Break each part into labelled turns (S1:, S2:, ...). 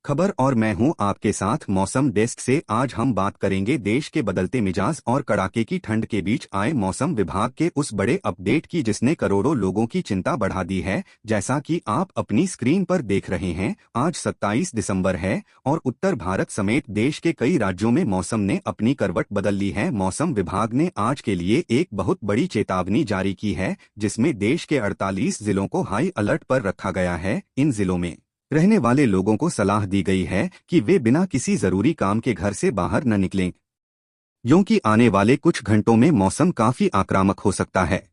S1: खबर और मैं हूं आपके साथ मौसम डेस्क से। आज हम बात करेंगे देश के बदलते मिजाज और कड़ाके की ठंड के बीच आए मौसम विभाग के उस बड़े अपडेट की जिसने करोड़ों लोगों की चिंता बढ़ा दी है। जैसा कि आप अपनी स्क्रीन पर देख रहे हैं, आज 27 दिसंबर है और उत्तर भारत समेत देश के कई राज्यों में मौसम ने अपनी करवट बदल ली है। मौसम विभाग ने आज के लिए एक बहुत बड़ी चेतावनी जारी की है, जिसमें देश के 48 जिलों को हाई अलर्ट पर रखा गया है। इन जिलों में रहने वाले लोगों को सलाह दी गई है कि वे बिना किसी जरूरी काम के घर से बाहर न निकलें, क्योंकि आने वाले कुछ घंटों में मौसम काफी आक्रामक हो सकता है।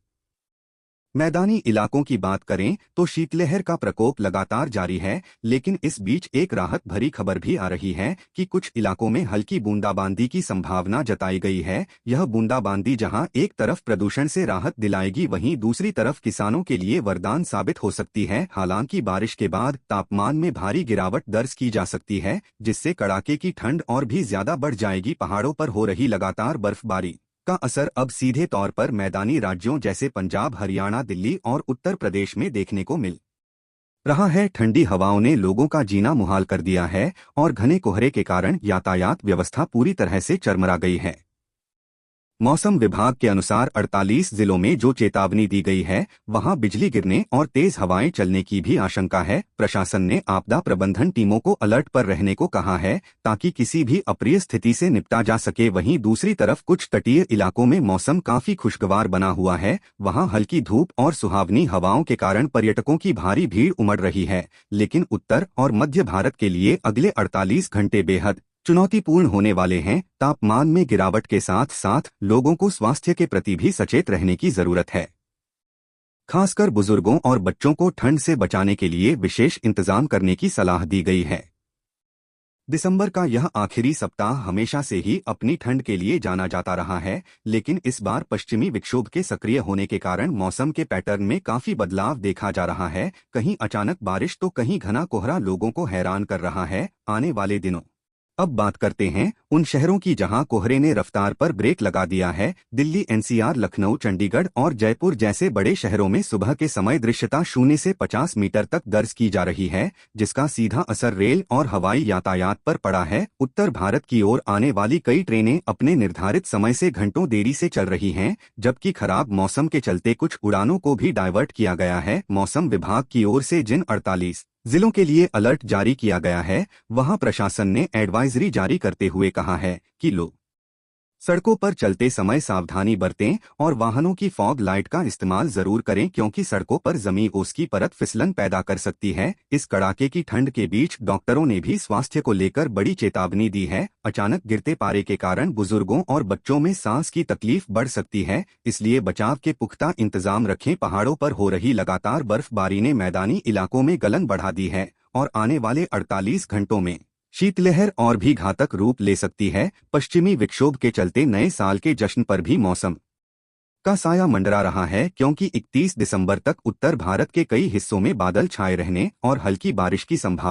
S1: मैदानी इलाकों की बात करें तो शीतलहर का प्रकोप लगातार जारी है, लेकिन इस बीच एक राहत भरी खबर भी आ रही है कि कुछ इलाकों में हल्की बूंदाबांदी की संभावना जताई गई है। यह बूंदाबांदी जहां एक तरफ प्रदूषण से राहत दिलाएगी, वहीं दूसरी तरफ किसानों के लिए वरदान साबित हो सकती है। हालांकि बारिश के बाद तापमान में भारी गिरावट दर्ज की जा सकती है, जिससे कड़ाके की ठंड और भी ज्यादा बढ़ जाएगी। पहाड़ों पर हो रही लगातार बर्फबारी का असर अब सीधे तौर पर मैदानी राज्यों जैसे पंजाब, हरियाणा, दिल्ली और उत्तर प्रदेश में देखने को मिल रहा है। ठंडी हवाओं ने लोगों का जीना मुहाल कर दिया है और घने कोहरे के कारण यातायात व्यवस्था पूरी तरह से चरमरा गई है। मौसम विभाग के अनुसार 48 जिलों में जो चेतावनी दी गई है, वहां बिजली गिरने और तेज हवाएं चलने की भी आशंका है। प्रशासन ने आपदा प्रबंधन टीमों को अलर्ट पर रहने को कहा है, ताकि किसी भी अप्रिय स्थिति से निपटा जा सके। वहीं दूसरी तरफ कुछ तटीय इलाकों में मौसम काफी खुशगवार बना हुआ है। वहां हल्की धूप और सुहावनी हवाओं के कारण पर्यटकों की भारी भीड़ उमड़ रही है। लेकिन उत्तर और मध्य भारत के लिए अगले 48 घंटे बेहद चुनौतीपूर्ण होने वाले हैं। तापमान में गिरावट के साथ साथ लोगों को स्वास्थ्य के प्रति भी सचेत रहने की जरूरत है। खासकर बुजुर्गों और बच्चों को ठंड से बचाने के लिए विशेष इंतजाम करने की सलाह दी गई है। दिसंबर का यह आखिरी सप्ताह हमेशा से ही अपनी ठंड के लिए जाना जाता रहा है, लेकिन इस बार पश्चिमी विक्षोभ के सक्रिय होने के कारण मौसम के पैटर्न में काफी बदलाव देखा जा रहा है। कहीं अचानक बारिश तो कहीं घना कोहरा लोगों को हैरान कर रहा है। आने वाले दिनों अब बात करते हैं उन शहरों की जहां कोहरे ने रफ्तार पर ब्रेक लगा दिया है। दिल्ली, एनसीआर, लखनऊ, चंडीगढ़ और जयपुर जैसे बड़े शहरों में सुबह के समय दृश्यता 0 से 50 मीटर तक दर्ज की जा रही है, जिसका सीधा असर रेल और हवाई यातायात पर पड़ा है। उत्तर भारत की ओर आने वाली कई ट्रेनें अपने निर्धारित समय से घंटों देरी से चल रही हैं, जबकि खराब मौसम के चलते कुछ उड़ानों को भी डायवर्ट किया गया है। मौसम विभाग की ओर से जिन 48 जिलों के लिए अलर्ट जारी किया गया है, वहां प्रशासन ने एडवाइजरी जारी करते हुए कहा है कि लोग सड़कों पर चलते समय सावधानी बरतें और वाहनों की फॉग लाइट का इस्तेमाल जरूर करें, क्योंकि सड़कों पर जमी ओस की परत फिसलन पैदा कर सकती है। इस कड़ाके की ठंड के बीच डॉक्टरों ने भी स्वास्थ्य को लेकर बड़ी चेतावनी दी है। अचानक गिरते पारे के कारण बुजुर्गों और बच्चों में सांस की तकलीफ बढ़ सकती है, इसलिए बचाव के पुख्ता इंतजाम रखें। पहाड़ों पर हो रही लगातार बर्फबारी ने मैदानी इलाकों में गलन बढ़ा दी है और आने वाले 48 घंटों में शीतलहर और भी घातक रूप ले सकती है। पश्चिमी विक्षोभ के चलते नए साल के जश्न पर भी मौसम का साया मंडरा रहा है, क्योंकि 31 दिसंबर तक उत्तर भारत के कई हिस्सों में बादल छाए रहने और हल्की बारिश की संभावना